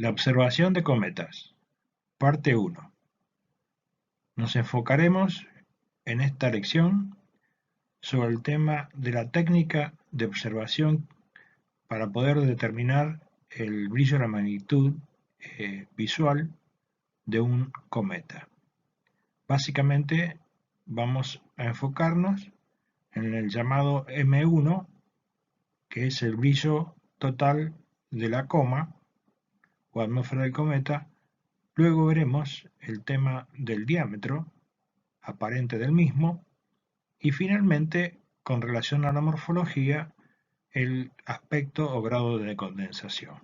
La observación de cometas, parte 1. Nos enfocaremos en esta lección sobre el tema de la técnica de observación para poder determinar el brillo y la magnitud visual de un cometa. Básicamente vamos a enfocarnos en el llamado M1, que es el brillo total de la coma o atmósfera del cometa. Luego veremos el tema del diámetro aparente del mismo y finalmente, con relación a la morfología, el aspecto o grado de condensación.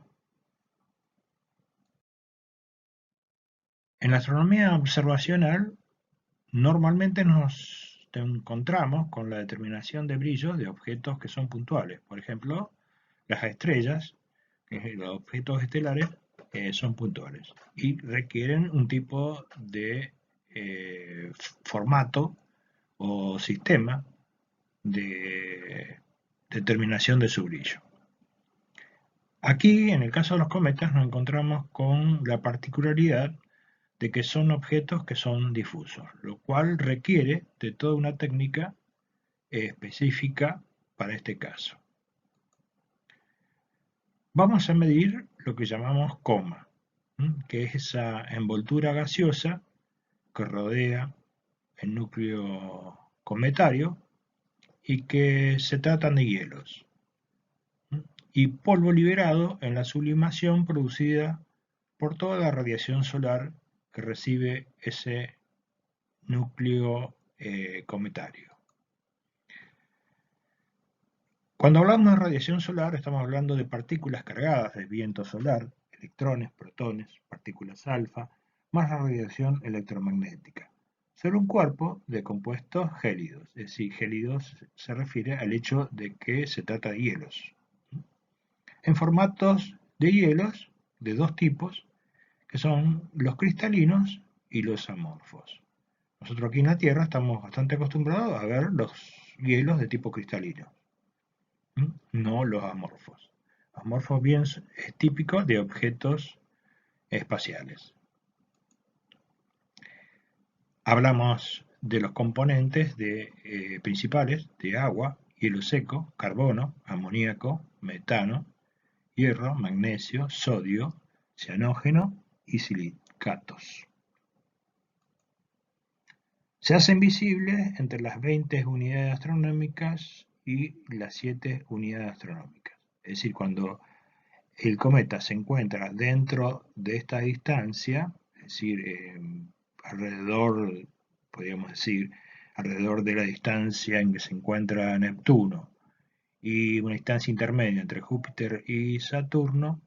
En la astronomía observacional, normalmente nos encontramos con la determinación de brillos de objetos que son puntuales. Por ejemplo, las estrellas, los objetos estelares, son puntuales y requieren un tipo de formato o sistema de determinación de su brillo. Aquí, en el caso de los cometas, nos encontramos con la particularidad de que son objetos que son difusos, lo cual requiere de toda una técnica específica para este caso. Vamos a medir lo que llamamos coma, que es esa envoltura gaseosa que rodea el núcleo cometario y que se tratan de hielos, y polvo liberado en la sublimación producida por toda la radiación solar que recibe ese núcleo cometario. Cuando hablamos de radiación solar estamos hablando de partículas cargadas de viento solar, electrones, protones, partículas alfa, más la radiación electromagnética, sobre un cuerpo de compuestos gélidos. Es decir, gélidos se refiere al hecho de que se trata de hielos. En formatos de hielos de dos tipos, que son los cristalinos y los amorfos. Nosotros aquí en la Tierra estamos bastante acostumbrados a ver los hielos de tipo cristalino, no los amorfos. Amorfos bien es típico de objetos espaciales. Hablamos de los componentes principales de agua, hielo seco, carbono, amoníaco, metano, hierro, magnesio, sodio, cianógeno y silicatos. Se hacen visibles entre las 20 unidades astronómicas y las 7 unidades astronómicas. Es decir, cuando el cometa se encuentra dentro de esta distancia, es decir, alrededor, podríamos decir, alrededor de la distancia en que se encuentra Neptuno y una distancia intermedia entre Júpiter y Saturno,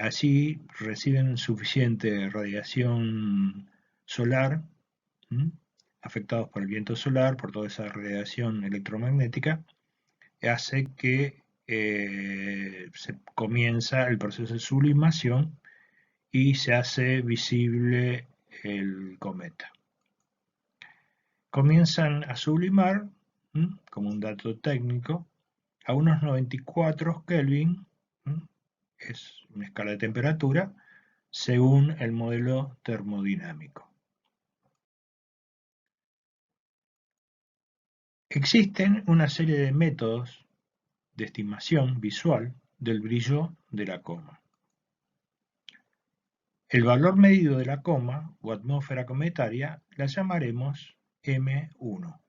allí reciben suficiente radiación solar, afectados por el viento solar, por toda esa radiación electromagnética, hace que se comienza el proceso de sublimación y se hace visible el cometa. Comienzan a sublimar, como un dato técnico, a unos 94 Kelvin, es una escala de temperatura, según el modelo termodinámico. Existen una serie de métodos de estimación visual del brillo de la coma. El valor medido de la coma o atmósfera cometaria la llamaremos M1.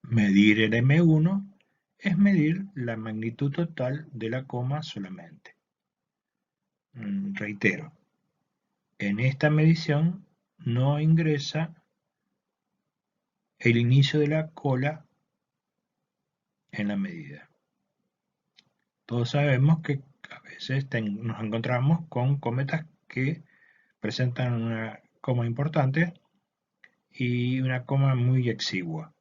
Medir el M1 es medir la magnitud total de la coma solamente. Reitero, en esta medición no ingresa el inicio de la cola en la medida. Todos sabemos que a veces nos encontramos con cometas que presentan una coma importante y una coma muy exigua.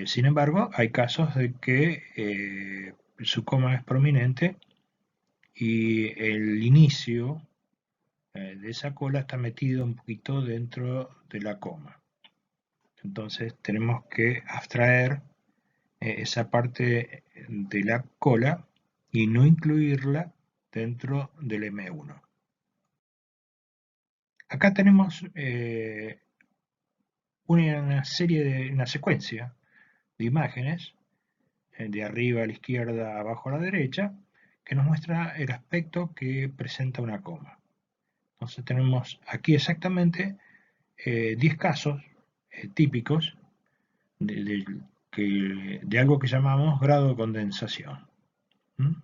Sin embargo, hay casos de que su coma es prominente y el inicio de esa cola está metido un poquito dentro de la coma. Entonces tenemos que abstraer esa parte de la cola y no incluirla dentro del M1. Acá tenemos una secuencia de imágenes, de arriba a la izquierda, abajo a la derecha, que nos muestra el aspecto que presenta una coma. Entonces tenemos aquí exactamente 10 casos típicos de algo que llamamos grado de condensación. ¿Mm?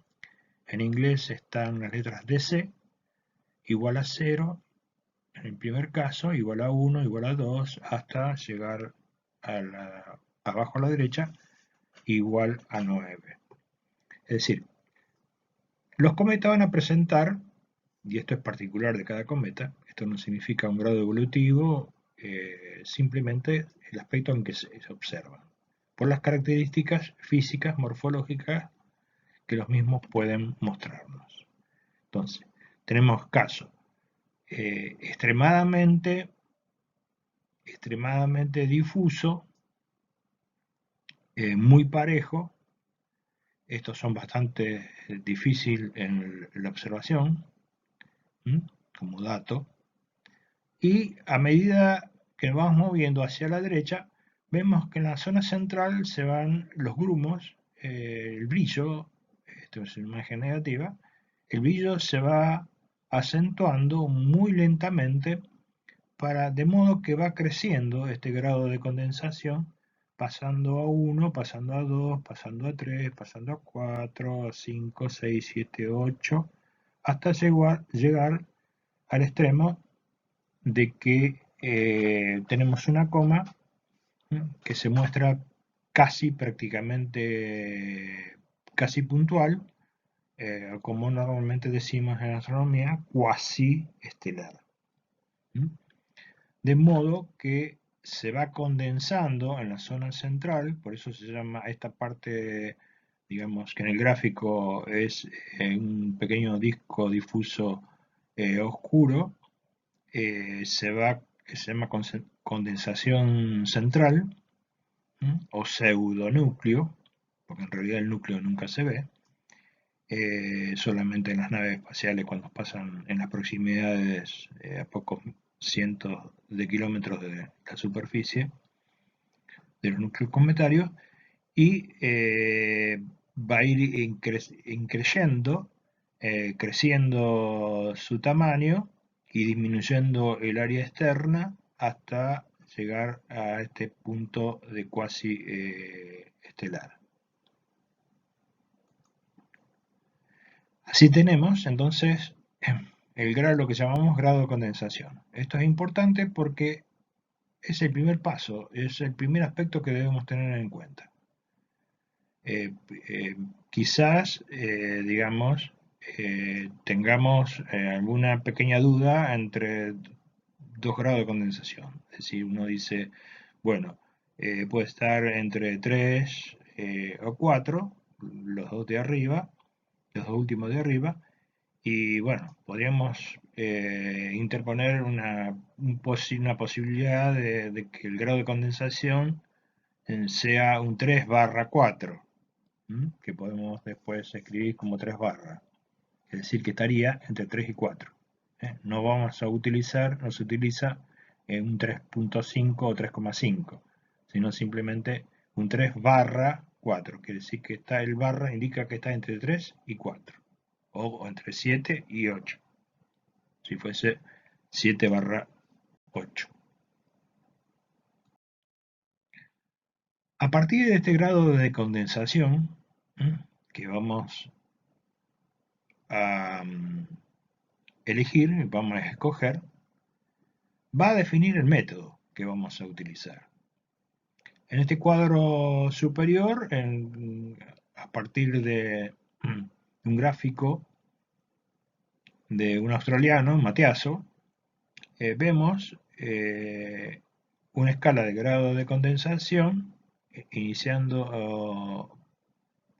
En inglés están las letras DC, igual a 0, en el primer caso, igual a 1, igual a 2, hasta llegar abajo a la derecha, igual a 9. Es decir, los cometas van a presentar, y esto es particular de cada cometa, esto no significa un grado evolutivo, simplemente el aspecto en que se observa, por las características físicas, morfológicas que los mismos pueden mostrarnos. Entonces, tenemos casos extremadamente difuso, muy parejo. Estos son bastante difíciles en la observación, como dato. Y a medida que nos vamos moviendo hacia la derecha, vemos que en la zona central se van los grumos, el brillo, esto es una imagen negativa, el brillo se va acentuando muy lentamente, de modo que va creciendo este grado de condensación, pasando a 1, pasando a 2, pasando a 3, pasando a 4, 5, 6, 7, 8, hasta llegar al extremo de que tenemos una coma que se muestra prácticamente casi puntual, como normalmente decimos en astronomía, cuasi estelar. De modo que se va condensando en la zona central, por eso se llama esta parte, digamos que en el gráfico es un pequeño disco difuso oscuro, se llama condensación central, o pseudonúcleo, porque en realidad el núcleo nunca se ve, solamente en las naves espaciales cuando pasan en las proximidades a pocos cientos de kilómetros de la superficie de los núcleos cometarios, y va a ir creciendo su tamaño y disminuyendo el área externa hasta llegar a este punto de cuasi estelar. Así tenemos entonces lo que llamamos grado de condensación. Esto es importante porque es el primer paso, es el primer aspecto que debemos tener en cuenta. Quizás, digamos, tengamos alguna pequeña duda entre 2 grados de condensación. Es decir, uno dice, bueno, puede estar entre 3 o 4, los dos de arriba, los dos últimos de arriba, y bueno, podríamos interponer una posibilidad de que el grado de condensación sea un 3/4, que podemos después escribir como 3 barras, es decir, que estaría entre 3 y 4. No se utiliza un 3.5 o 3,5, sino simplemente un 3/4, quiere decir que el barra indica que está entre 3 y 4, o entre 7 y 8, si fuese 7/8. A partir de este grado de condensación que vamos a elegir, vamos a escoger, va a definir el método que vamos a utilizar. En este cuadro superior, a partir de un gráfico de un australiano, Mateaso, vemos una escala de grado de condensación, iniciando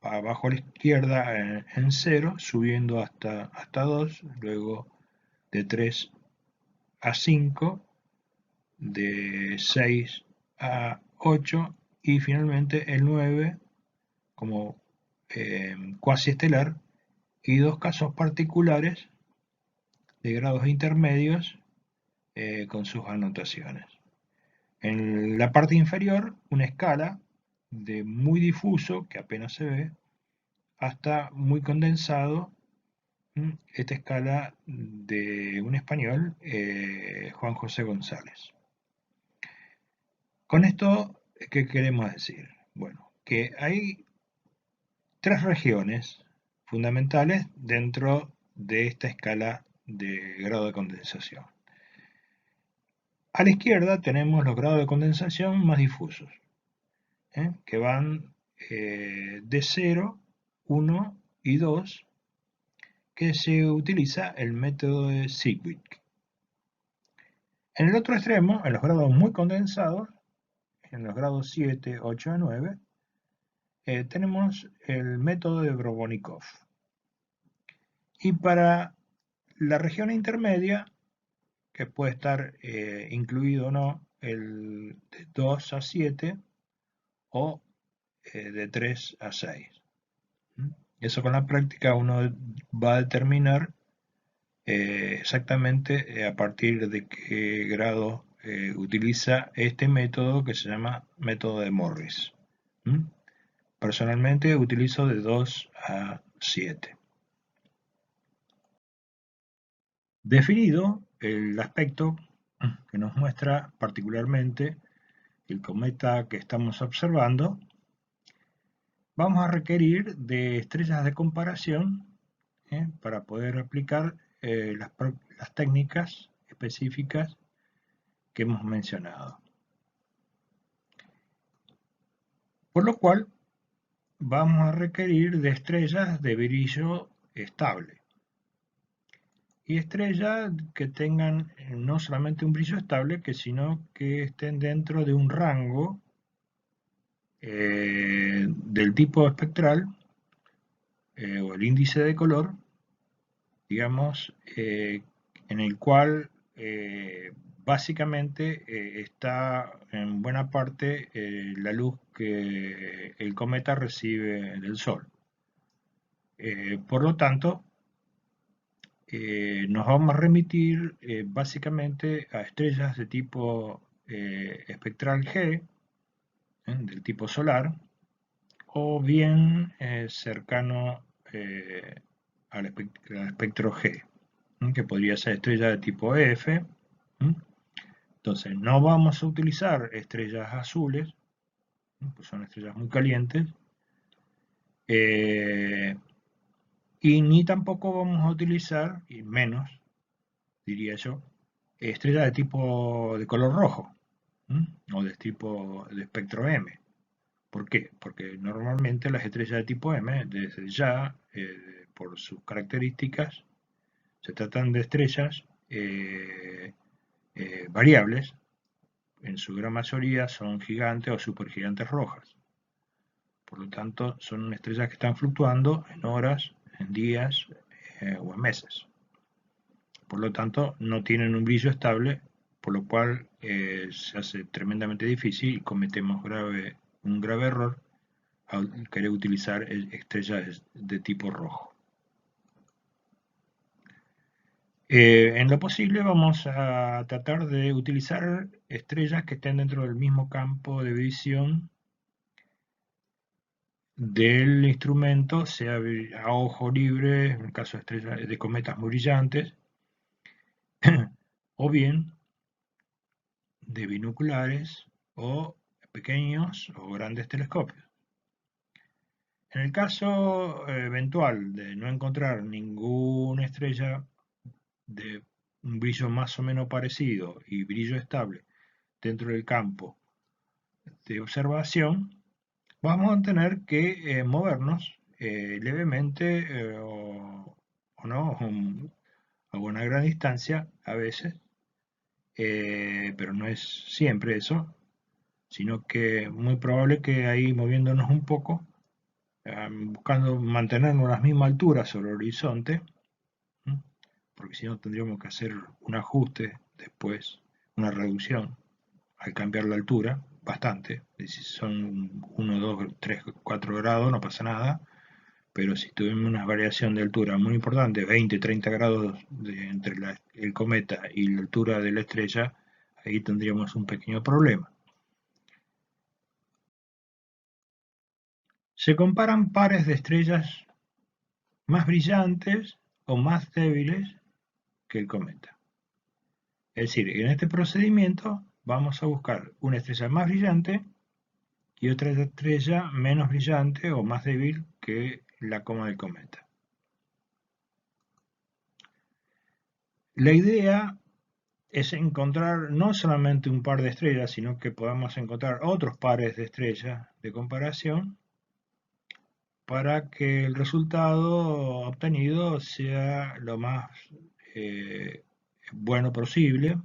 abajo a la izquierda en 0, subiendo hasta 2, luego de 3 a 5, de 6 a 8 y finalmente el 9 como cuasi estelar, y dos casos particulares de grados intermedios con sus anotaciones. En la parte inferior, una escala de muy difuso, que apenas se ve, hasta muy condensado. Esta escala de un español, Juan José González. Con esto, ¿qué queremos decir? Bueno, que hay tres regiones fundamentales dentro de esta escala de grado de condensación. A la izquierda tenemos los grados de condensación más difusos, que van de 0, 1 y 2, que se utiliza el método de Sedgwick. En el otro extremo, en los grados muy condensados, en los grados 7, 8 y 9, tenemos el método de Boronikov. Y para la región intermedia, que puede estar incluido o no el de 2 a 7 o de 3 a 6. Eso con la práctica uno va a determinar exactamente a partir de qué grado utiliza este método que se llama método de Morris. Personalmente utilizo de 2 a 7. Definido el aspecto que nos muestra particularmente el cometa que estamos observando, vamos a requerir de estrellas de comparación para poder aplicar las técnicas específicas que hemos mencionado. Por lo cual, vamos a requerir de estrellas de brillo estable. Y estrellas que tengan no solamente un brillo estable, sino que estén dentro de un rango del tipo espectral o el índice de color, digamos, en el cual básicamente está en buena parte la luz que el cometa recibe del Sol. Por lo tanto, nos vamos a remitir básicamente a estrellas de tipo espectral G, del tipo solar, o bien cercano al espectro G, que podría ser estrella de tipo F. Entonces, no vamos a utilizar estrellas azules, pues son estrellas muy calientes, y ni tampoco vamos a utilizar, y menos, diría yo, estrellas de tipo de color rojo, o de tipo de espectro M. ¿Por qué? Porque normalmente las estrellas de tipo M, desde ya, por sus características, se tratan de estrellas variables. En su gran mayoría son gigantes o supergigantes rojas. Por lo tanto, son estrellas que están fluctuando en horas, en días o en meses. Por lo tanto, no tienen un brillo estable, por lo cual se hace tremendamente difícil y cometemos un grave error al querer utilizar estrellas de tipo rojo. En lo posible vamos a tratar de utilizar estrellas que estén dentro del mismo campo de visión del instrumento, sea a ojo libre, en el caso de estrellas de cometas muy brillantes, o bien de binoculares o pequeños o grandes telescopios. En el caso eventual de no encontrar ninguna estrella de un brillo más o menos parecido y brillo estable dentro del campo de observación, vamos a tener que movernos levemente o no a una gran distancia a veces, pero no es siempre eso, sino que muy probable que ahí moviéndonos un poco, buscando mantenernos a la misma altura sobre el horizonte, porque si no tendríamos que hacer un ajuste después, una reducción al cambiar la altura, bastante, si son 1, 2, 3, 4 grados no pasa nada, pero si tuvimos una variación de altura muy importante, 20-30 grados entre el cometa y la altura de la estrella, ahí tendríamos un pequeño problema. Se comparan pares de estrellas más brillantes o más débiles que el cometa. Es decir, en este procedimiento vamos a buscar una estrella más brillante y otra estrella menos brillante o más débil que la coma del cometa. La idea es encontrar no solamente un par de estrellas, sino que podamos encontrar otros pares de estrellas de comparación para que el resultado obtenido sea lo más bueno posible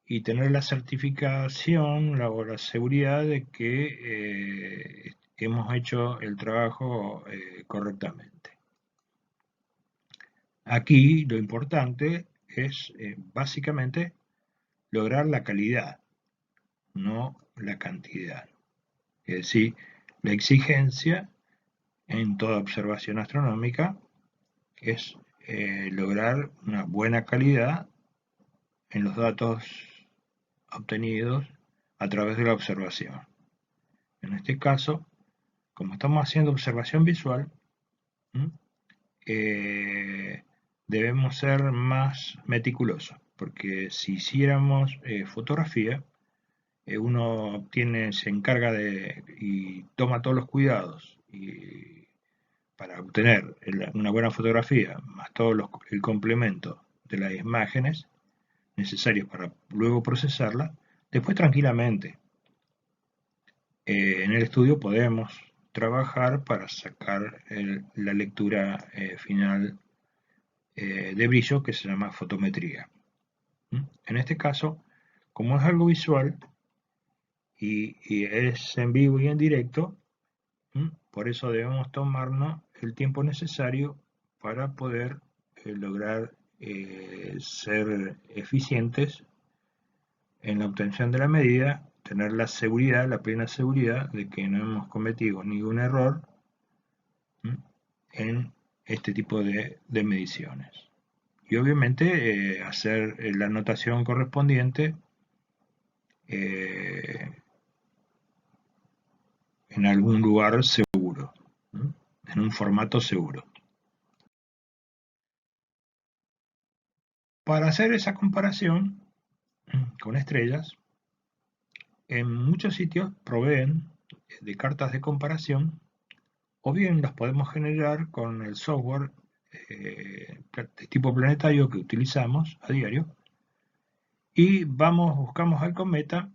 y tener la certificación o la seguridad de que hemos hecho el trabajo correctamente. Aquí lo importante es básicamente lograr la calidad, no la cantidad. Es decir, la exigencia en toda observación astronómica es lograr una buena calidad en los datos obtenidos a través de la observación. En este caso, como estamos haciendo observación visual, debemos ser más meticulosos, porque si hiciéramos fotografía, uno se encarga y toma todos los cuidados para obtener una buena fotografía, más todo el complemento de las imágenes necesarios para luego procesarla, después tranquilamente en el estudio podemos trabajar para sacar la lectura final de brillo que se llama fotometría. En este caso, como es algo visual y es en vivo y en directo, por eso debemos tomarnos el tiempo necesario para poder lograr ser eficientes en la obtención de la medida, tener la seguridad, la plena seguridad de que no hemos cometido ningún error en este tipo de mediciones. Y obviamente hacer la anotación correspondiente en algún lugar seguro, en un formato seguro. Para hacer esa comparación con estrellas, en muchos sitios proveen de cartas de comparación o bien las podemos generar con el software de tipo planetario que utilizamos a diario y buscamos al cometa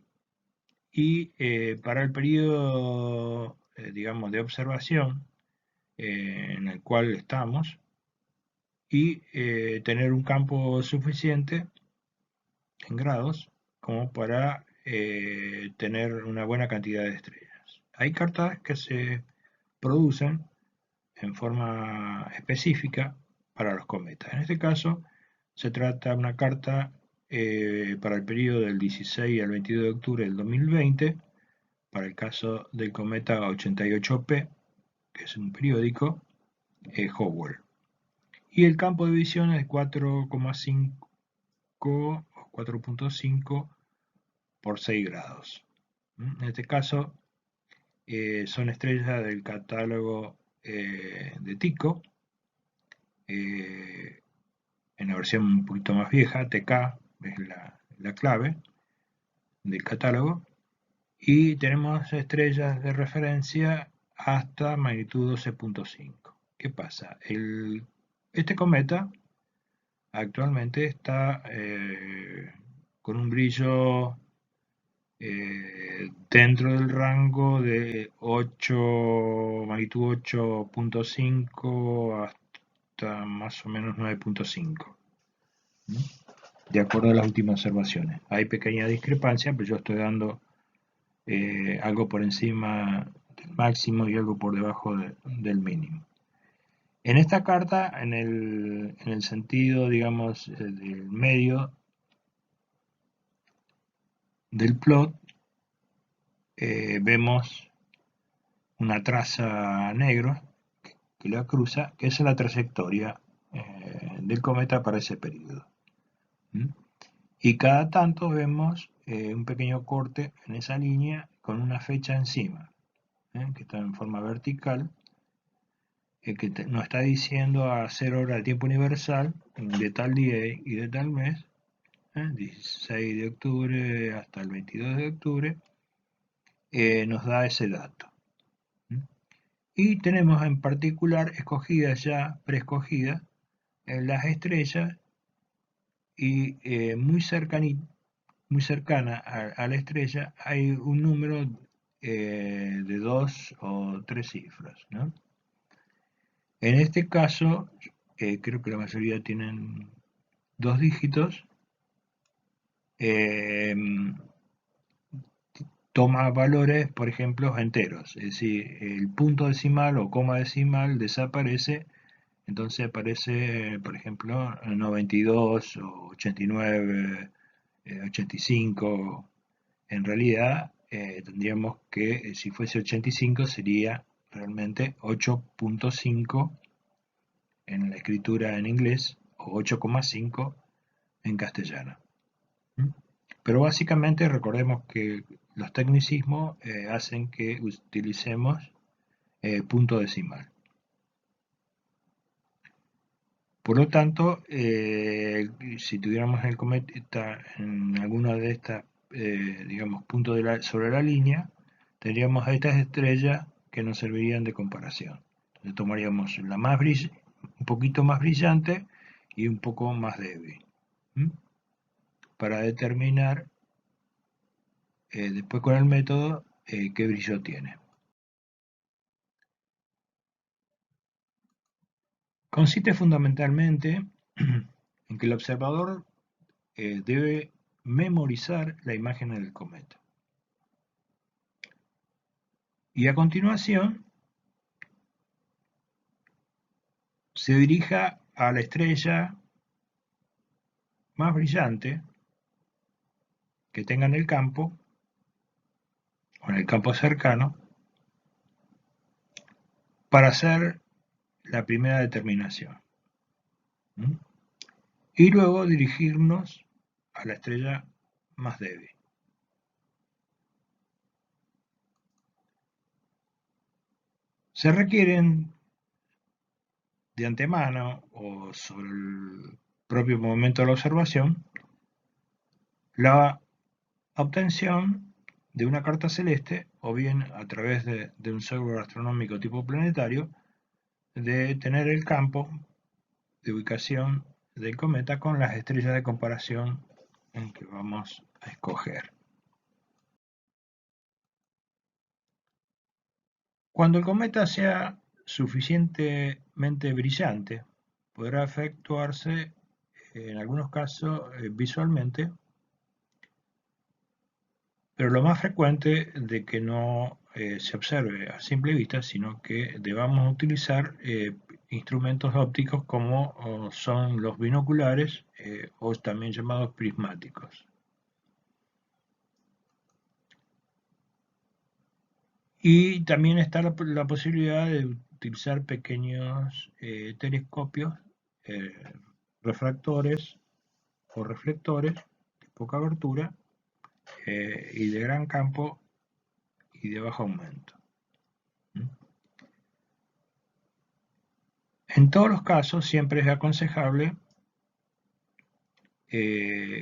y para el periodo digamos de observación en el cual estamos y tener un campo suficiente en grados como para tener una buena cantidad de estrellas. Hay cartas que se producen en forma específica para los cometas. En este caso se trata de una carta para el periodo del 16 al 22 de octubre del 2020, para el caso del cometa 88P, que es un periódico, Hubble. Y el campo de visión es 4,5 o 4.5 por 6 grados. En este caso son estrellas del catálogo de Tycho, en la versión un poquito más vieja, TK es la clave del catálogo, y tenemos estrellas de referencia hasta magnitud 12.5. ¿Qué pasa? Este cometa actualmente está con un brillo dentro del rango de magnitud 8.5 hasta más o menos 9.5, de acuerdo a las últimas observaciones. Hay pequeña discrepancia, pero yo estoy dando algo por encima del máximo y algo por debajo del mínimo. En esta carta, en el sentido, digamos, del medio del plot, vemos una traza negra que la cruza, que es la trayectoria del cometa para ese periodo. ¿Mm? Y cada tanto vemos un pequeño corte en esa línea con una fecha encima, que está en forma vertical, que nos está diciendo a 0 hora de tiempo universal de tal día y de tal mes, 16 de octubre hasta el 22 de octubre, nos da ese dato. Y tenemos en particular escogidas ya, preescogidas, las estrellas y muy cercana a la estrella hay un número de 2 o 3 cifras, ¿no? En este caso, creo que la mayoría tienen 2 dígitos. Toma valores, por ejemplo, enteros, es decir, el punto decimal o coma decimal desaparece, entonces aparece, por ejemplo, 92 o 89, 85. En realidad, tendríamos que, si fuese 85, sería realmente 8.5 en la escritura en inglés o 8,5 en castellano. Pero básicamente recordemos que los tecnicismos hacen que utilicemos punto decimal. Por lo tanto, si tuviéramos el cometa en alguno de estas, digamos, puntos sobre la línea, tendríamos estas estrellas que nos servirían de comparación. Entonces tomaríamos la más un poquito más brillante y un poco más débil, para determinar después con el método qué brillo tiene. Consiste fundamentalmente en que el observador debe memorizar la imagen del cometa. Y a continuación se dirija a la estrella más brillante que tenga en el campo, o en el campo cercano, para hacer la primera determinación. Y luego dirigirnos a la estrella más débil. Se requieren de antemano o sobre el propio momento de la observación la obtención de una carta celeste o bien a través de un software astronómico tipo planetario de tener el campo de ubicación del cometa con las estrellas de comparación en que vamos a escoger. Cuando el cometa sea suficientemente brillante, podrá efectuarse en algunos casos visualmente, pero lo más frecuente de que no se observe a simple vista, sino que debamos utilizar instrumentos ópticos como son los binoculares o también llamados prismáticos. Y también está la posibilidad de utilizar pequeños telescopios refractores o reflectores de poca abertura y de gran campo y de bajo aumento. En todos los casos siempre es aconsejable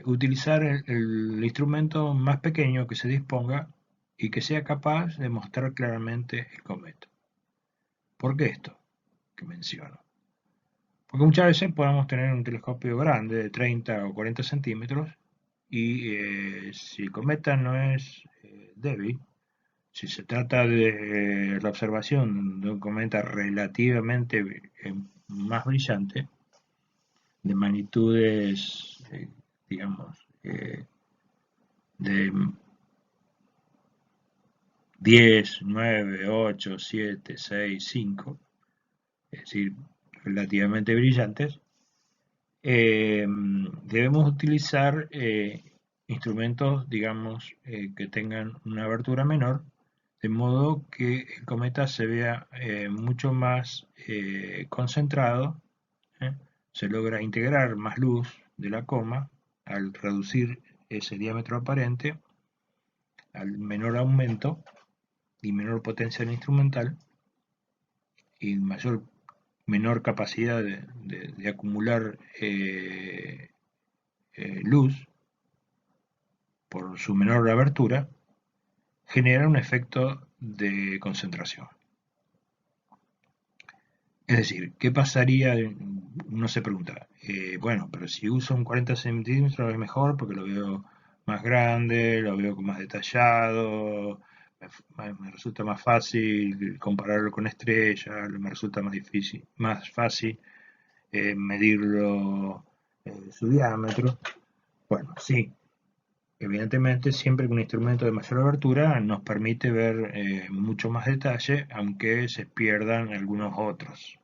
utilizar el instrumento más pequeño que se disponga y que sea capaz de mostrar claramente el cometa. ¿Por qué esto que menciono? Porque muchas veces podemos tener un telescopio grande de 30 o 40 centímetros y si el cometa no es débil, si se trata de la observación de un cometa relativamente más brillante, de magnitudes, digamos, de 10, 9, 8, 7, 6, 5, es decir, relativamente brillantes, debemos utilizar instrumentos, digamos, que tengan una abertura menor de modo que el cometa se vea mucho más concentrado. Se logra integrar más luz de la coma al reducir ese diámetro aparente, al menor aumento y menor potencia instrumental y menor capacidad de acumular luz por su menor abertura, genera un efecto de concentración. Es decir, ¿qué pasaría? Uno se pregunta, bueno, pero si uso un 40 centímetros es mejor porque lo veo más grande, lo veo más detallado, me resulta más fácil compararlo con estrellas, me resulta más fácil medirlo su diámetro. Bueno, sí, evidentemente siempre que un instrumento de mayor abertura nos permite ver mucho más detalle, aunque se pierdan algunos otros.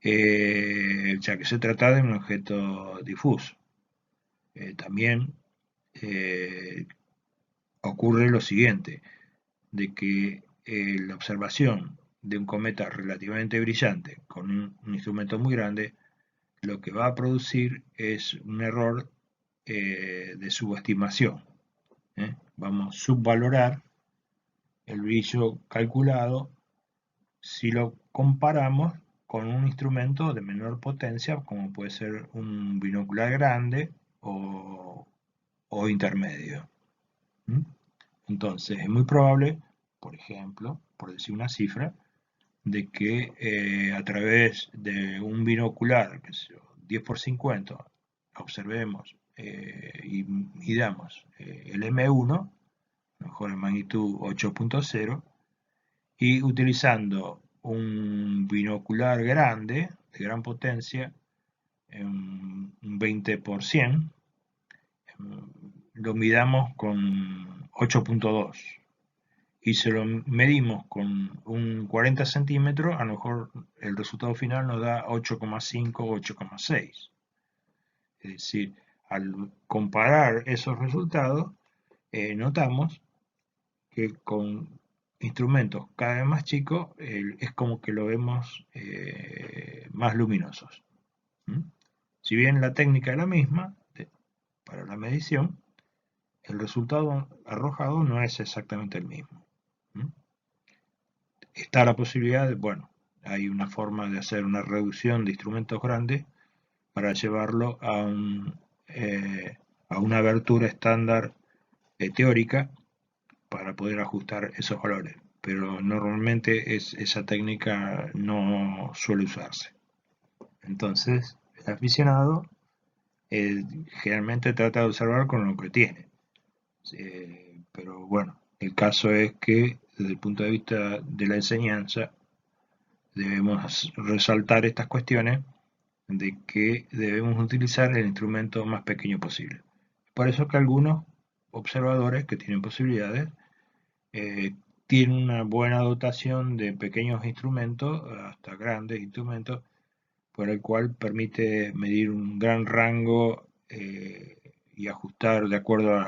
Ya que se trata de un objeto difuso. También ocurre lo siguiente, de que la observación de un cometa relativamente brillante con un instrumento muy grande, lo que va a producir es un error de subestimación. Vamos a subvalorar el brillo calculado si lo comparamos con un instrumento de menor potencia, como puede ser un binocular grande o intermedio. Entonces, es muy probable, por ejemplo, por decir una cifra, de que a través de un binocular, que es 10 por 50, observemos y midamos el M1, mejor en magnitud 8.0, y utilizando un binocular grande, de gran potencia, un 20 por 100, lo midamos con 8.2 y se lo medimos con un 40 centímetros, a lo mejor el resultado final nos da 8,5 o 8,6. Es decir, al comparar esos resultados, notamos que con instrumentos cada vez más chicos es como que lo vemos más luminosos. Si bien la técnica es la misma para la medición, el resultado arrojado no es exactamente el mismo. Está la posibilidad de, bueno, hay una forma de hacer una reducción de instrumentos grandes para llevarlo a una abertura estándar teórica para poder ajustar esos valores, pero normalmente esa técnica no suele usarse. Entonces, el aficionado generalmente trata de observar con lo que tiene. Pero bueno, el caso es que desde el punto de vista de la enseñanza debemos resaltar estas cuestiones de que debemos utilizar el instrumento más pequeño posible. Por eso que algunos observadores que tienen posibilidades tienen una buena dotación de pequeños instrumentos hasta grandes instrumentos, por el cual permite medir un gran rango y ajustar de acuerdo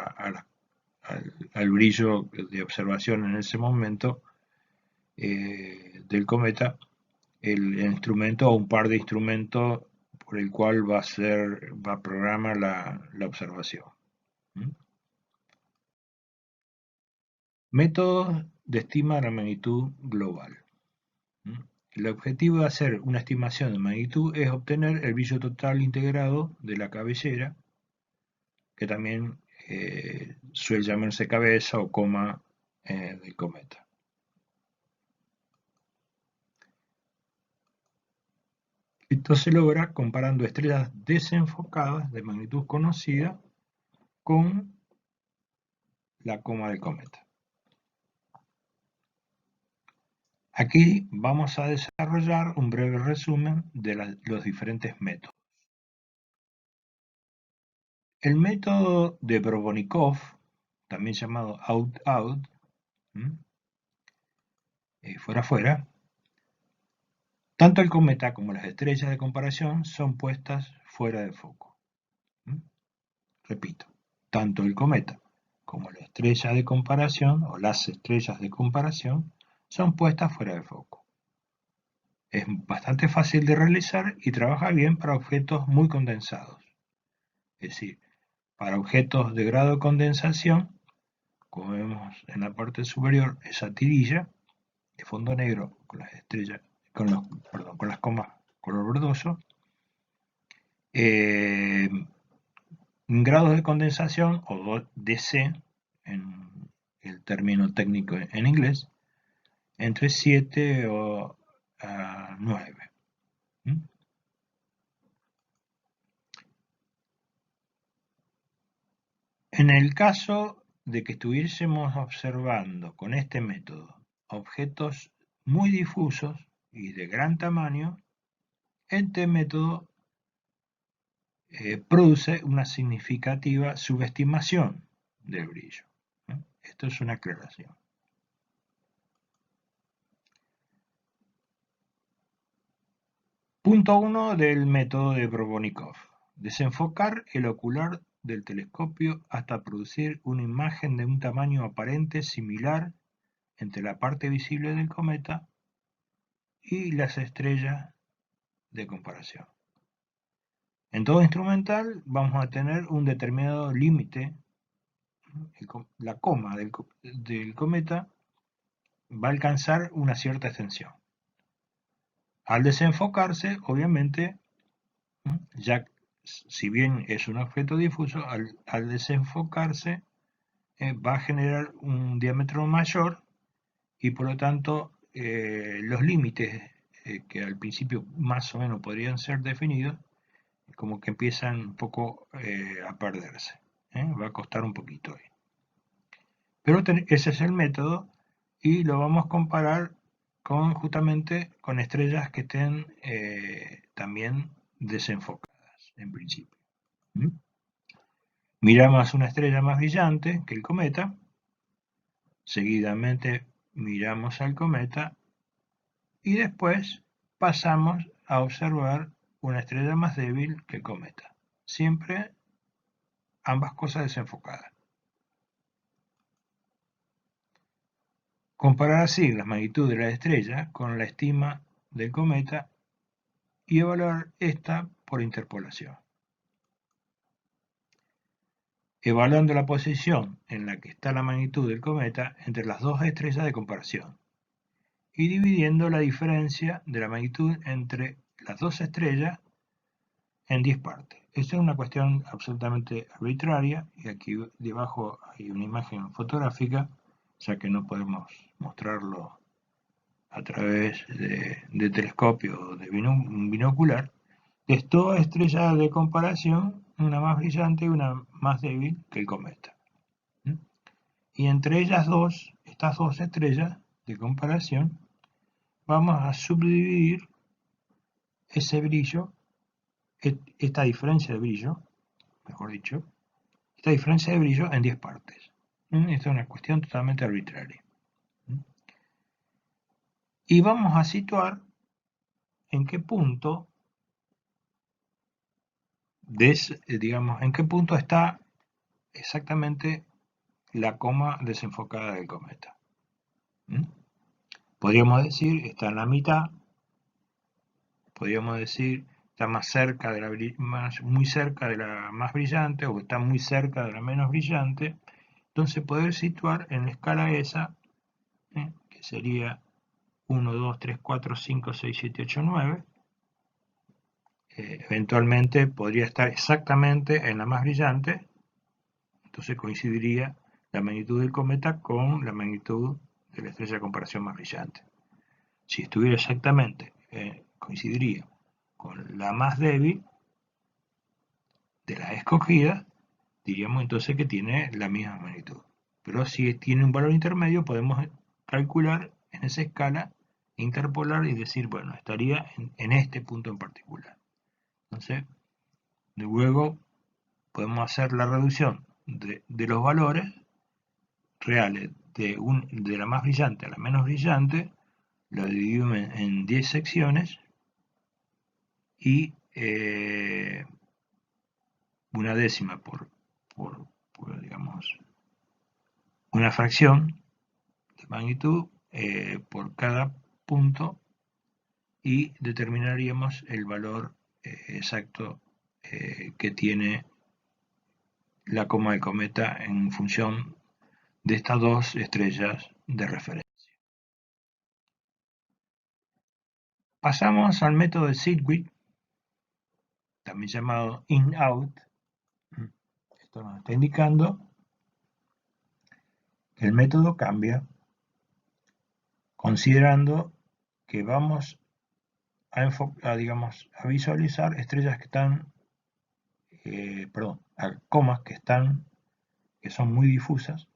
al brillo de observación en ese momento del cometa, el instrumento o un par de instrumentos por el cual va a programar la observación. Métodos de estima de la magnitud global. El objetivo de hacer una estimación de magnitud es obtener el brillo total integrado de la cabellera, que también suele llamarse cabeza o coma del cometa. Esto se logra comparando estrellas desenfocadas de magnitud conocida con la coma del cometa. Aquí vamos a desarrollar un breve resumen de los diferentes métodos. El método de Brovnikov, también llamado out-out, fuera, tanto el cometa como las estrellas de comparación son puestas fuera de foco. Repito, tanto el cometa como la estrella de comparación o las estrellas de comparación, son puestas fuera de foco. Es bastante fácil de realizar y trabaja bien para objetos muy condensados. Es decir, para objetos de grado de condensación, como vemos en la parte superior, esa tirilla de fondo negro con las estrellas, con las comas color verdoso, grados de condensación o DC, en el término técnico en inglés, entre 7 o 9. En el caso de que estuviésemos observando con este método objetos muy difusos y de gran tamaño, este método produce una significativa subestimación del brillo. Esto es una aclaración. Punto 1 del método de Boronikov. Desenfocar el ocular del telescopio hasta producir una imagen de un tamaño aparente similar entre la parte visible del cometa y las estrellas de comparación. En todo instrumental vamos a tener un determinado límite. La coma del cometa va a alcanzar una cierta extensión. Al desenfocarse, obviamente, ya si bien es un objeto difuso, al desenfocarse va a generar un diámetro mayor y por lo tanto los límites que al principio más o menos podrían ser definidos, como que empiezan un poco a perderse. Va a costar un poquito ahí. Pero ese es el método y lo vamos a comparar justamente con estrellas que estén también desenfocadas en principio. Miramos una estrella más brillante que el cometa, seguidamente miramos al cometa y después pasamos a observar una estrella más débil que el cometa. Siempre ambas cosas desenfocadas. Comparar así la magnitud de la estrella con la estima del cometa y evaluar esta por interpolación. Evaluando la posición en la que está la magnitud del cometa entre las dos estrellas de comparación y dividiendo la diferencia de la magnitud entre las dos estrellas en 10 partes. Esta es una cuestión absolutamente arbitraria y aquí debajo hay una imagen fotográfica, ya que no podemos mostrarlo a través de telescopio o de binocular, es toda estrella de comparación, una más brillante y una más débil que el cometa. Y entre ellas dos, estas dos estrellas de comparación, vamos a subdividir ese brillo, esta diferencia de brillo, mejor dicho, esta diferencia de brillo en 10 partes. Esta es una cuestión totalmente arbitraria. Y vamos a situar en qué punto, digamos, en qué punto está exactamente la coma desenfocada del cometa. Podríamos decir, está en la mitad, podríamos decir, está más cerca de muy cerca de la más brillante o está muy cerca de la menos brillante. Entonces poder situar en la escala esa, que sería 1, 2, 3, 4, 5, 6, 7, 8, 9, eventualmente podría estar exactamente en la más brillante, entonces coincidiría la magnitud del cometa con la magnitud de la estrella de comparación más brillante. Si estuviera exactamente, coincidiría con la más débil de la escogida, diríamos entonces que tiene la misma magnitud. Pero si tiene un valor intermedio, podemos calcular en esa escala, interpolar y decir, bueno, estaría en este punto en particular. Entonces, luego podemos hacer la reducción de los valores reales de la más brillante a la menos brillante, lo dividimos en 10 secciones y una décima por, digamos, una fracción de magnitud por cada punto y determinaríamos el valor exacto que tiene la coma del cometa en función de estas dos estrellas de referencia. Pasamos al método de Sedgwick, también llamado in-out. Esto nos está indicando que el método cambia considerando que vamos a visualizar estrellas que están, a comas que son muy difusas,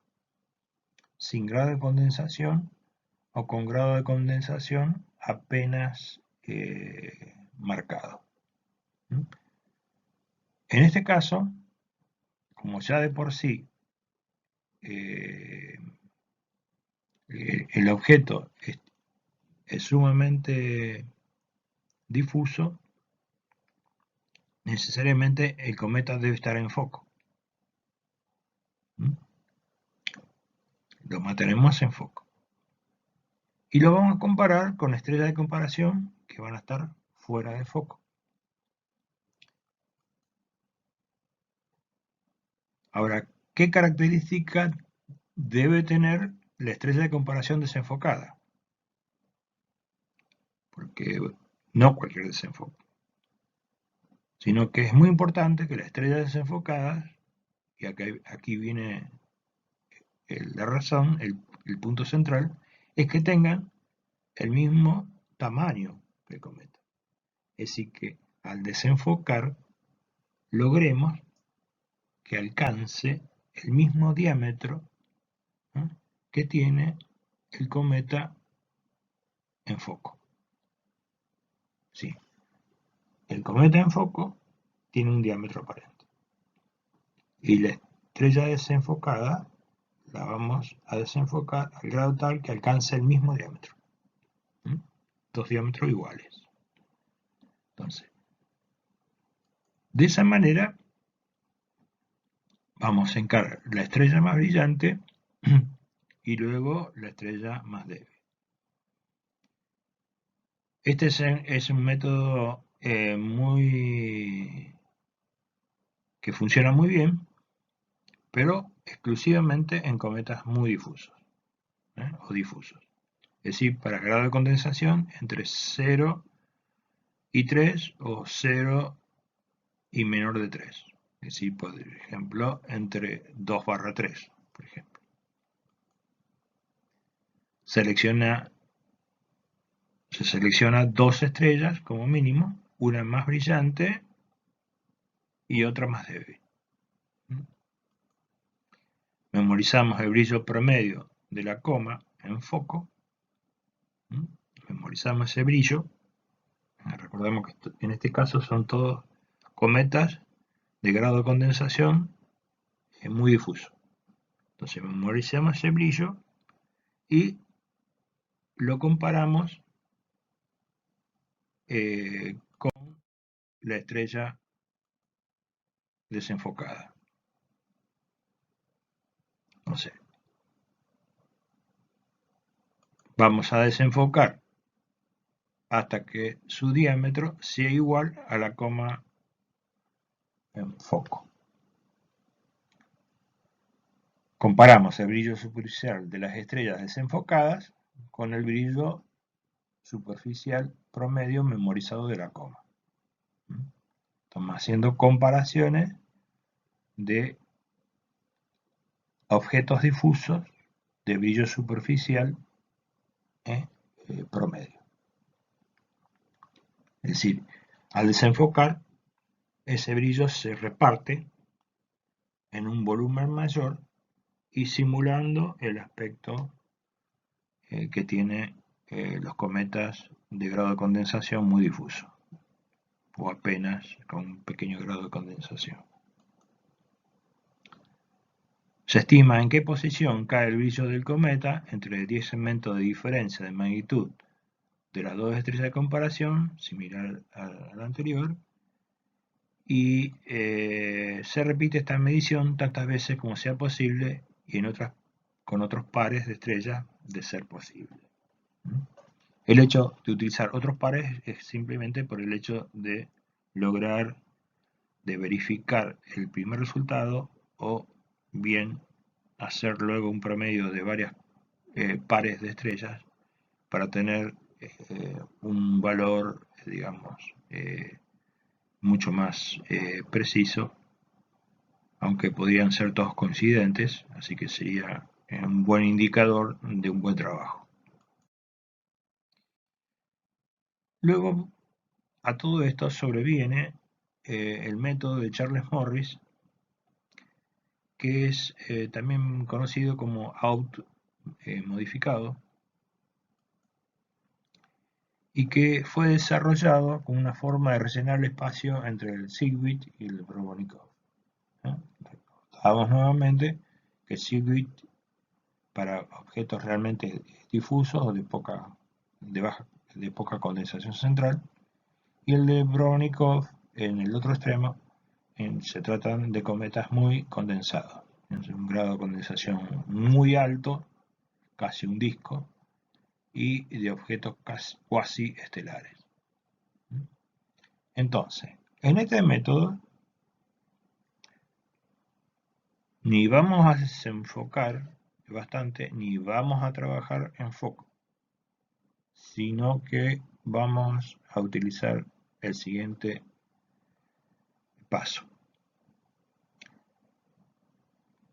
sin grado de condensación o con grado de condensación apenas marcado. En este caso, como ya de por sí el objeto es sumamente difuso, necesariamente el cometa debe estar en foco. Lo mantenemos en foco. Y lo vamos a comparar con estrellas de comparación que van a estar fuera de foco. Ahora, ¿qué característica debe tener la estrella de comparación desenfocada? Porque no cualquier desenfoque, sino que es muy importante que la estrella desenfocada, y aquí viene la razón, el punto central, es que tengan el mismo tamaño que el cometa. Es decir, que al desenfocar logremos que alcance el mismo diámetro que tiene el cometa en foco. Sí, el cometa en foco tiene un diámetro aparente. Y la estrella desenfocada la vamos a desenfocar al grado tal que alcance el mismo diámetro. Dos diámetros iguales. Entonces, de esa manera vamos a encargar la estrella más brillante y luego la estrella más débil. Este es un método que funciona muy bien, pero exclusivamente en cometas muy difusos o difusos. Es decir, para grado de condensación entre 0 y 3 o 0 y menor de 3. Es decir, por ejemplo, entre 2/3, por ejemplo. Se selecciona dos estrellas como mínimo, una más brillante y otra más débil. Memorizamos el brillo promedio de la coma en foco. Memorizamos ese brillo. Recordemos que en este caso son todos cometas de grado de condensación muy difuso. Entonces memorizamos ese brillo y lo comparamos con la estrella desenfocada. No sé. Vamos a desenfocar hasta que su diámetro sea igual a la coma en foco. Comparamos el brillo superficial de las estrellas desenfocadas con el brillo superficial promedio memorizado de la coma. Estamos haciendo comparaciones de objetos difusos de brillo superficial promedio. Es decir, al desenfocar, ese brillo se reparte en un volumen mayor y simulando el aspecto que tiene los cometas de grado de condensación muy difuso o apenas con un pequeño grado de condensación. Se estima en qué posición cae el brillo del cometa entre 10 segmentos de diferencia de magnitud de las dos estrellas de comparación, similar a la anterior, y se repite esta medición tantas veces como sea posible y en otras con otros pares de estrellas de ser posible. El hecho de utilizar otros pares es simplemente por el hecho de lograr, de verificar el primer resultado o bien hacer luego un promedio de varias pares de estrellas para tener un valor, digamos, mucho más preciso, aunque podrían ser todos coincidentes, así que sería un buen indicador de un buen trabajo. Luego, a todo esto sobreviene el método de Charles Morris, que es también conocido como OUT modificado, y que fue desarrollado como una forma de rellenar el espacio entre el Segwit y el Borobunikov. Recordamos nuevamente que el Segwit para objetos realmente difusos o de poca condensación central, y el de Borobunikov en el otro extremo se tratan de cometas muy condensados, en un grado de condensación muy alto, casi un disco, y de objetos cuasi estelares. Entonces, en este método ni vamos a desenfocar bastante, ni vamos a trabajar en foco, sino que vamos a utilizar el siguiente paso.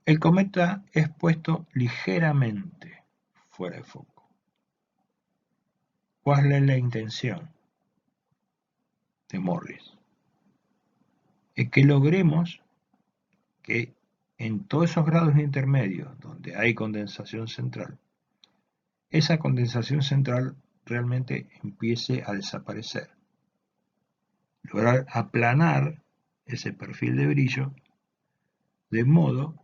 El cometa es puesto ligeramente fuera de foco. ¿Cuál es la intención de Morris? Es que logremos que en todos esos grados intermedios donde hay condensación central, esa condensación central realmente empiece a desaparecer. Lograr aplanar ese perfil de brillo de modo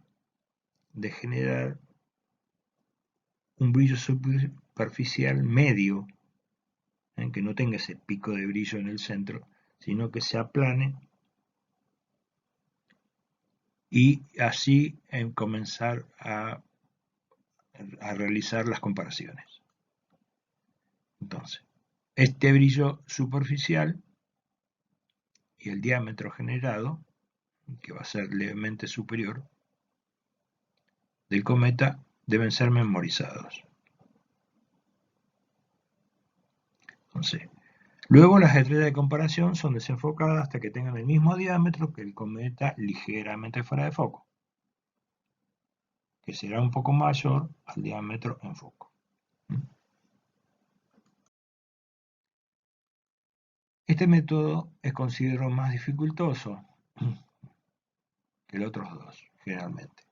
de generar un brillo superficial medio, que no tenga ese pico de brillo en el centro, sino que se aplane y así comenzar a realizar las comparaciones. Entonces, este brillo superficial y el diámetro generado, que va a ser levemente superior, del cometa deben ser memorizados. Entonces, luego las estrellas de comparación son desenfocadas hasta que tengan el mismo diámetro que el cometa ligeramente fuera de foco, que será un poco mayor al diámetro en foco. Este método es considerado más dificultoso que los otros dos, generalmente.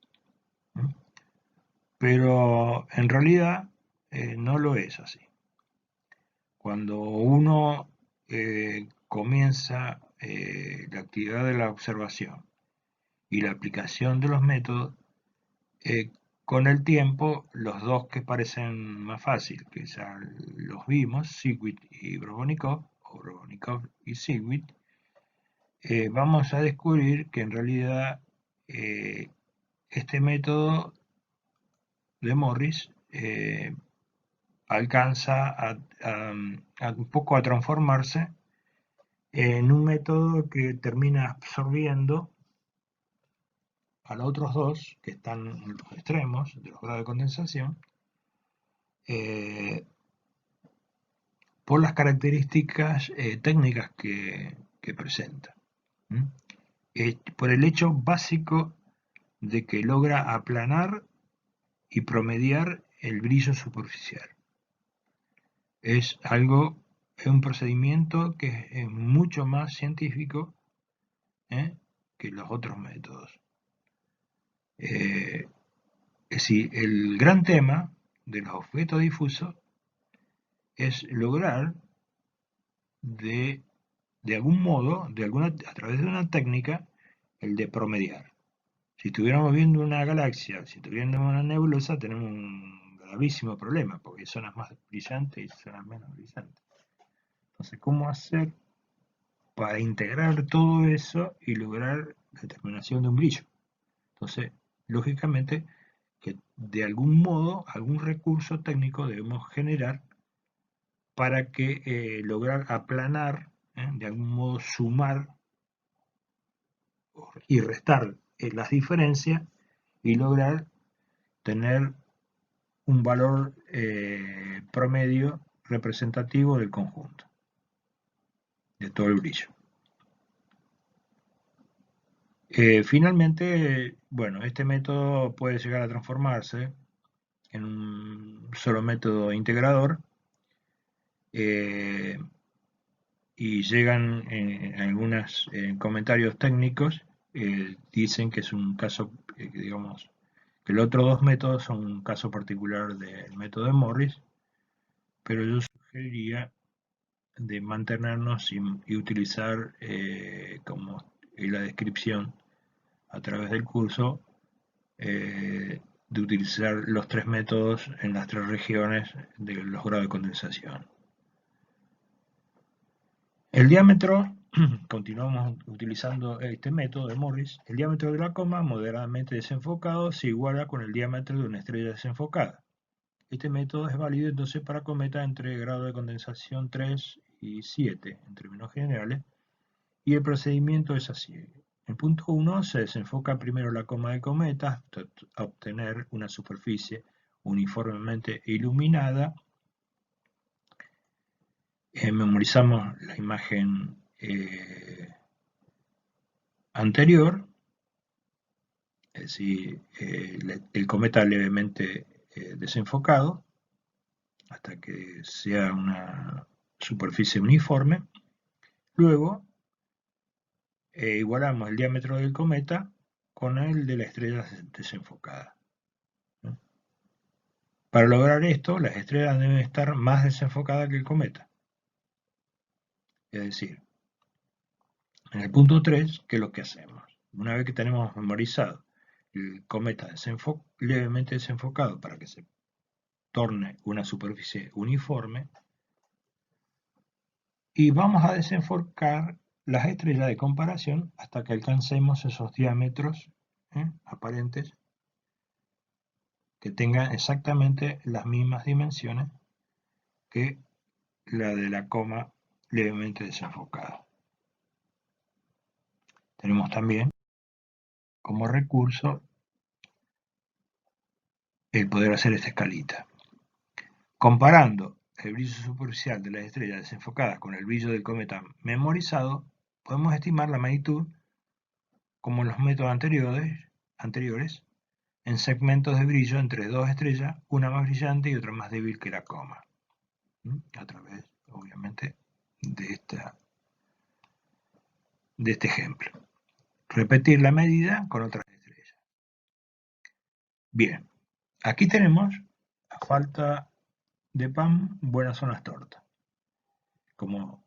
Pero en realidad no lo es así. Cuando uno comienza la actividad de la observación y la aplicación de los métodos, con el tiempo, los dos que parecen más fáciles, que ya los vimos, Segwit y Borobunikov, o Borobunikov y Segwit, vamos a descubrir que en realidad este método de Morris alcanza a un poco a transformarse en un método que termina absorbiendo a los otros dos que están en los extremos de los grados de condensación por las características técnicas que presenta. Por el hecho básico de que logra aplanar y promediar el brillo superficial. Es un procedimiento que es mucho más científico que los otros métodos. Es decir, el gran tema de los objetos difusos es lograr de algún modo, a través de una técnica, el de promediar. Si estuviéramos viendo una galaxia, si estuviéramos una nebulosa, tenemos un gravísimo problema, porque hay zonas más brillantes y zonas menos brillantes. Entonces, ¿cómo hacer para integrar todo eso y lograr la determinación de un brillo? Entonces, lógicamente, que de algún modo, algún recurso técnico debemos generar para que lograr aplanar, de algún modo sumar y restar las diferencias y lograr tener un valor promedio representativo del conjunto, de todo el brillo. Finalmente, bueno, este método puede llegar a transformarse en un solo método integrador y llegan en algunos comentarios técnicos, dicen que es un caso, digamos, que los otros dos métodos son un caso particular del método de Morris, pero yo sugeriría de mantenernos y utilizar, como en la descripción a través del curso, de utilizar los tres métodos en las tres regiones de los grados de condensación. El diámetro, continuamos utilizando este método de Morris, el diámetro de la coma moderadamente desenfocado se iguala con el diámetro de una estrella desenfocada. Este método es válido entonces para cometas entre grado de condensación 3 y 7 en términos generales, y el procedimiento es así. En punto 1 se desenfoca primero la coma del cometa hasta obtener una superficie uniformemente iluminada. Memorizamos la imagen anterior, es decir, el cometa levemente desenfocado hasta que sea una superficie uniforme. Luego igualamos el diámetro del cometa con el de la estrella desenfocada. Para lograr esto, las estrellas deben estar más desenfocadas que el cometa. Es decir, en el punto 3, ¿qué es lo que hacemos? Una vez que tenemos memorizado el cometa levemente desenfocado para que se torne una superficie uniforme, y vamos a desenfocar las estrellas de comparación hasta que alcancemos esos diámetros aparentes que tengan exactamente las mismas dimensiones que la de la coma levemente desenfocada. Tenemos también como recurso el poder hacer esta escalita. Comparando el brillo superficial de las estrellas desenfocadas con el brillo del cometa memorizado, podemos estimar la magnitud, como en los métodos anteriores, en segmentos de brillo entre dos estrellas, una más brillante y otra más débil que la coma, a través, obviamente, de este ejemplo. Repetir la medida con otras estrellas. Bien, aquí tenemos, a falta de pan, buenas son las tortas. Como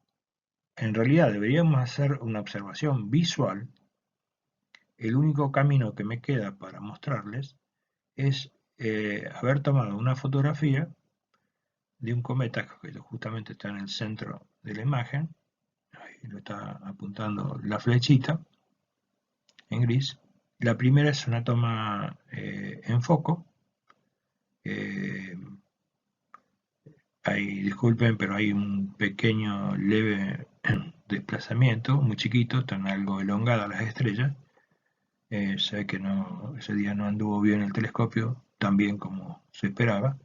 en realidad deberíamos hacer una observación visual, el único camino que me queda para mostrarles es haber tomado una fotografía de un cometa que justamente está en el centro de la imagen. Ahí lo está apuntando la flechita en gris. La primera es una toma en foco. Disculpen, pero hay un pequeño leve desplazamiento, muy chiquito, están algo elongadas las estrellas. Se ve que ese día no anduvo bien el telescopio, tan bien como se esperaba.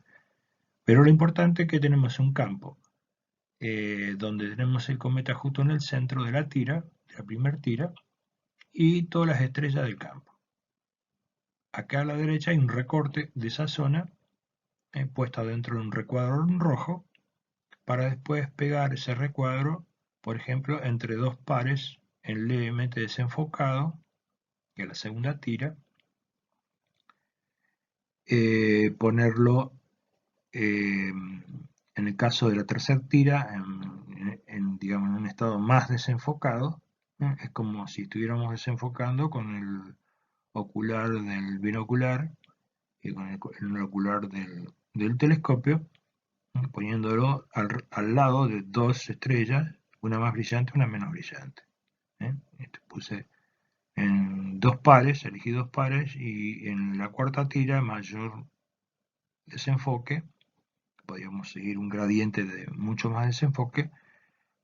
Pero lo importante es que tenemos un campo donde tenemos el cometa justo en el centro de la tira, de la primera tira, y todas las estrellas del campo. Acá a la derecha hay un recorte de esa zona puesta dentro de un recuadro en rojo, para después pegar ese recuadro, por ejemplo, entre dos pares en levemente desenfocado, que es la segunda tira, ponerlo en el caso de la tercera tira digamos, en un estado más desenfocado. Es como si estuviéramos desenfocando con el ocular del binocular y con el ocular del telescopio, poniéndolo al lado de dos estrellas, una más brillante y una menos brillante. Puse en dos pares, elegí dos pares, y en la cuarta tira, mayor desenfoque, podríamos seguir un gradiente de mucho más desenfoque,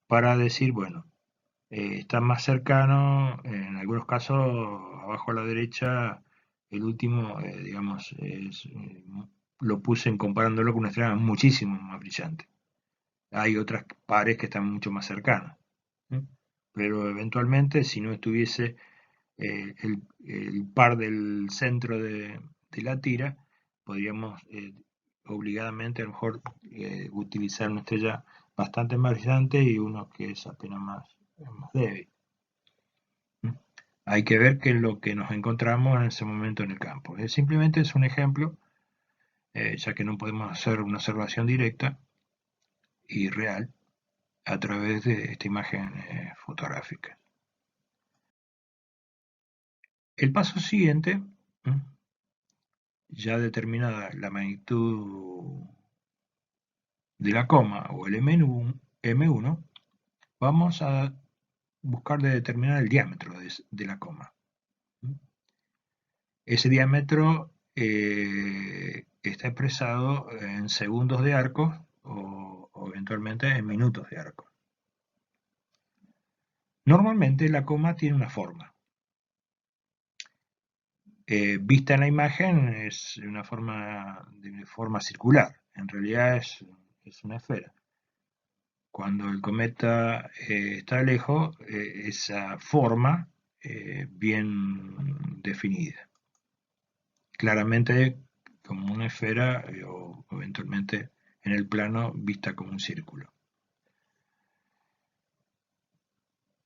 para decir, bueno, está más cercano, en algunos casos, abajo a la derecha, el último, digamos, lo puse comparándolo con una estrella muchísimo más brillante. Hay otras pares que están mucho más cercanas. Pero eventualmente, si no estuviese el par del centro de la tira, podríamos obligadamente a lo mejor utilizar una estrella bastante más brillante y uno que es apenas más débil. Hay que ver qué es lo que nos encontramos en ese momento en el campo. Simplemente es un ejemplo, ya que no podemos hacer una observación directa y real a través de esta imagen fotográfica. El paso siguiente, ya determinada la magnitud de la coma o el M1, vamos a buscar de determinar el diámetro de la coma. Ese diámetro está expresado en segundos de arco o eventualmente en minutos de arco. Normalmente la coma tiene una forma. Vista en la imagen es una forma circular, en realidad es una esfera. Cuando el cometa está lejos, esa forma bien definida. Claramente como una esfera o eventualmente en el plano vista como un círculo.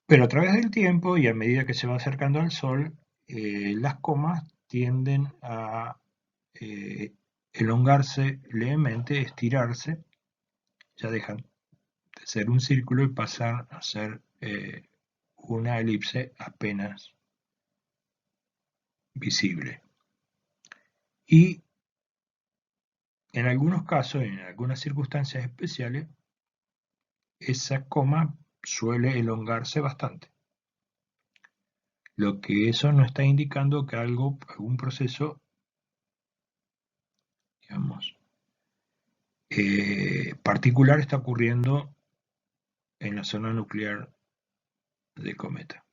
Pero a través del tiempo y a medida que se va acercando al Sol, las comas tienden a elongarse levemente, estirarse, ya dejan de ser un círculo y pasan a ser una elipse apenas visible. Y en algunos casos, en algunas circunstancias especiales, esa coma suele elongarse bastante. Lo que eso no está indicando que algún proceso, digamos, particular está ocurriendo en la zona nuclear del cometa.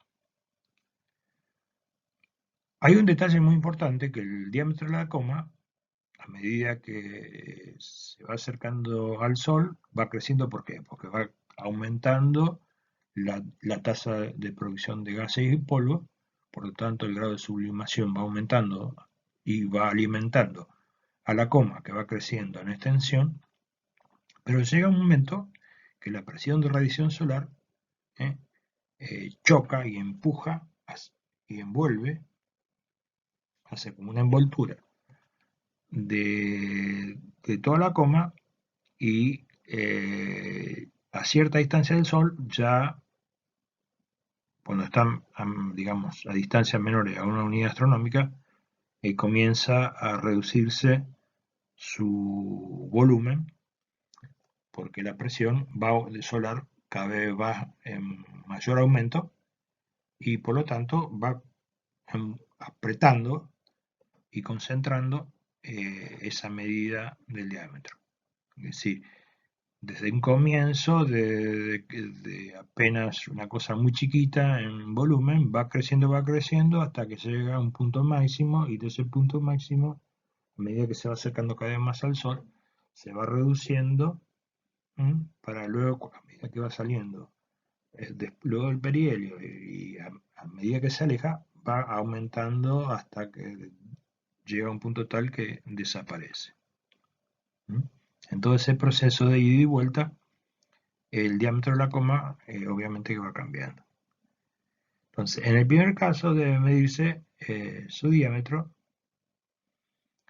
Hay un detalle muy importante, que el diámetro de la coma, a medida que se va acercando al Sol, va creciendo. ¿Por qué? Porque va aumentando la tasa de producción de gases y polvo, por lo tanto el grado de sublimación va aumentando y va alimentando a la coma, que va creciendo en extensión, pero llega un momento que la presión de radiación solar choca y empuja y envuelve, hace como una envoltura de toda la coma, y a cierta distancia del Sol, ya cuando están, digamos, a distancias menores a una unidad astronómica, comienza a reducirse su volumen, porque la presión solar cada vez va en mayor aumento y por lo tanto va apretando y concentrando esa medida del diámetro. Es decir, desde un comienzo de apenas una cosa muy chiquita en volumen, va creciendo hasta que llega a un punto máximo, y de ese punto máximo, a medida que se va acercando cada vez más al Sol, se va reduciendo para luego, a medida que va saliendo, luego el perihelio, y a medida que se aleja, va aumentando hasta que llega a un punto tal que desaparece. En todo ese proceso de ida y vuelta, el diámetro de la coma obviamente que va cambiando. Entonces, en el primer caso debe medirse su diámetro,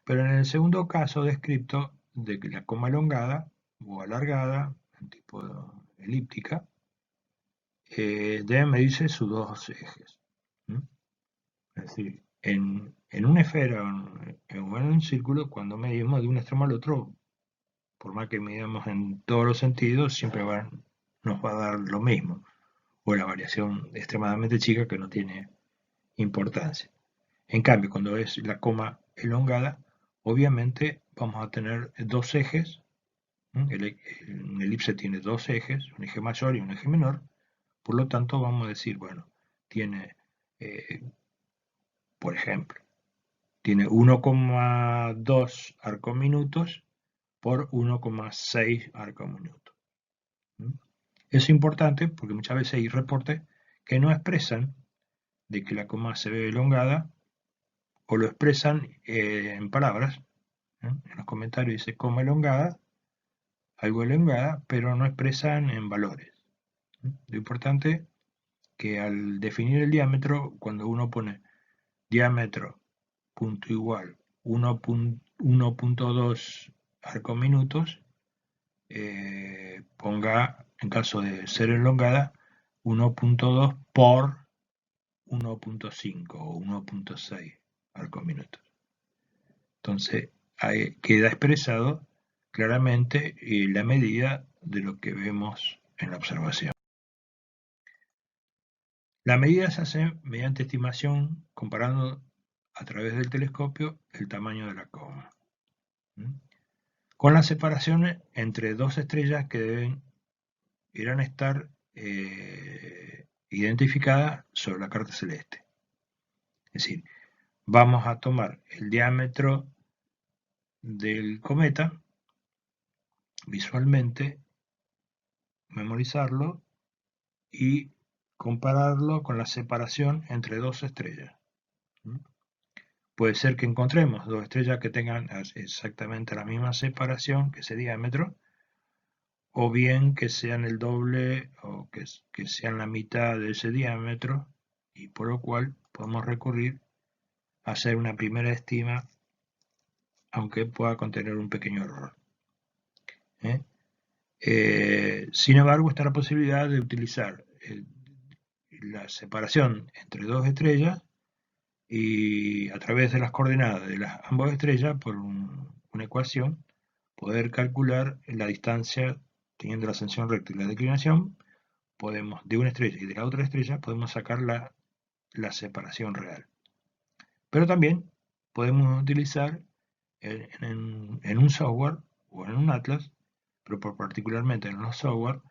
pero en el segundo caso descrito de que la coma elongada o alargada, en tipo elíptica, deben medirse sus dos ejes. Es decir, en una esfera o en un círculo, cuando medimos de un extremo al otro, por más que midamos en todos los sentidos, siempre nos va a dar lo mismo, o la variación extremadamente chica que no tiene importancia. En cambio, cuando es la coma elongada, obviamente vamos a tener dos ejes. Un elipse tiene dos ejes, un eje mayor y un eje menor. Por lo tanto, vamos a decir, bueno, tiene, por ejemplo, tiene 1,2 arcominutos por 1,6 arcominutos. Es importante porque muchas veces hay reportes que no expresan de que la coma se ve elongada o lo expresan en palabras. En los comentarios dice coma elongada, algo elongada, pero no expresan en valores. Lo importante es que al definir el diámetro, cuando uno pone diámetro punto igual 1.2 arcominutos, ponga, en caso de ser elongada, 1.2 por 1.5 o 1.6 arcominutos. Entonces, ahí queda expresado claramente la medida de lo que vemos en la observación. La medida se hace mediante estimación comparando a través del telescopio el tamaño de la coma, con las separaciones entre dos estrellas que deberán estar identificadas sobre la carta celeste. Es decir, vamos a tomar el diámetro del cometa visualmente, memorizarlo y compararlo con la separación entre dos estrellas. Puede ser que encontremos dos estrellas que tengan exactamente la misma separación que ese diámetro, o bien que sean el doble o que sean la mitad de ese diámetro, y por lo cual podemos recurrir a hacer una primera estima, aunque pueda contener un pequeño error. Sin embargo, está la posibilidad de utilizar la separación entre dos estrellas y a través de las coordenadas de las ambas estrellas, por una ecuación, poder calcular la distancia teniendo la ascensión recta y la declinación. Podemos, de una estrella y de la otra estrella, podemos sacar la separación real. Pero también podemos utilizar en un software o en un atlas, pero particularmente en los software,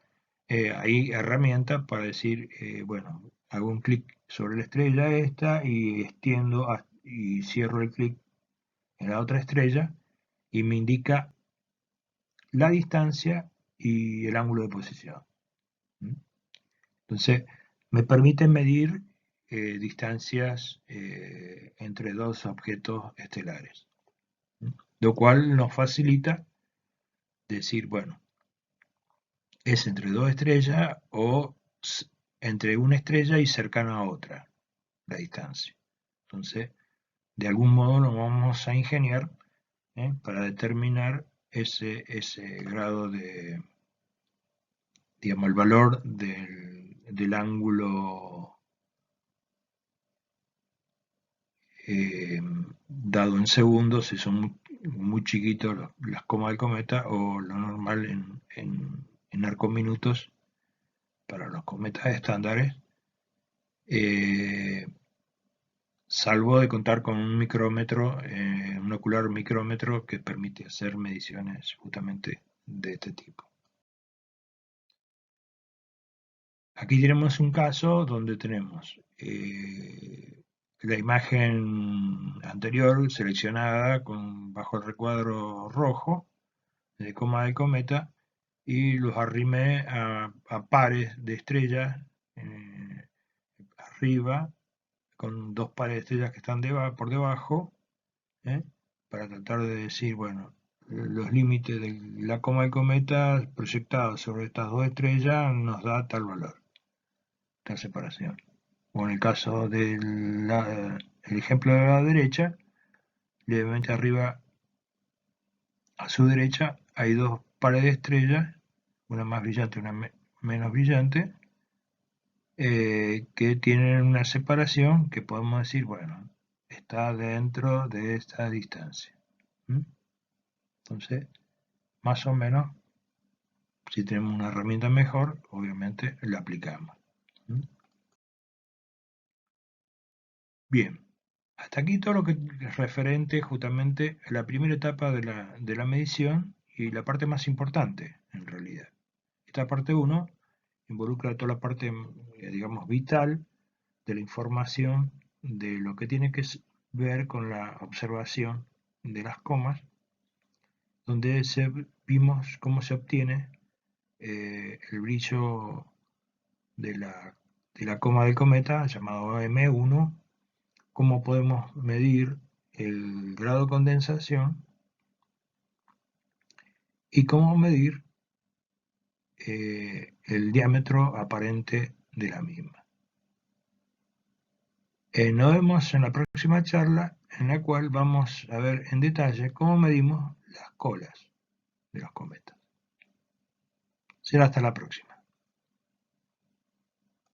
hay herramientas para decir, bueno, hago un clic sobre la estrella esta y extiendo y cierro el clic en la otra estrella y me indica la distancia y el ángulo de posición. Entonces, me permite medir distancias entre dos objetos estelares, lo cual nos facilita decir, bueno, es entre dos estrellas o entre una estrella y cercana a otra la distancia. Entonces, de algún modo nos vamos a ingeniar para determinar ese grado de, digamos, el valor del ángulo dado en segundos, si son muy chiquitos las comas del cometa, o lo normal en arcominutos para los cometas estándares, salvo de contar con un micrómetro, un ocular micrómetro que permite hacer mediciones justamente de este tipo. Aquí tenemos un caso donde tenemos la imagen anterior seleccionada bajo el recuadro rojo de coma del cometa y los arrimé a pares de estrellas arriba, con dos pares de estrellas que están por debajo, para tratar de decir, bueno, los límites de la coma del cometa proyectados sobre estas dos estrellas nos da tal valor, tal separación. O en el caso del ejemplo de la derecha, levemente arriba a su derecha hay dos pares de estrellas, una más brillante y una menos brillante, que tienen una separación que podemos decir, bueno, está dentro de esta distancia. Entonces, más o menos, si tenemos una herramienta mejor, obviamente la aplicamos. Bien, hasta aquí todo lo que es referente justamente a la primera etapa de la medición y la parte más importante, en realidad. Esta parte 1 involucra toda la parte, digamos, vital de la información de lo que tiene que ver con la observación de las comas, donde vimos cómo se obtiene el brillo de la coma del cometa, llamado M1, cómo podemos medir el grado de condensación y cómo medir el diámetro aparente de la misma. Nos vemos en la próxima charla, en la cual vamos a ver en detalle cómo medimos las colas de los cometas. Será hasta la próxima.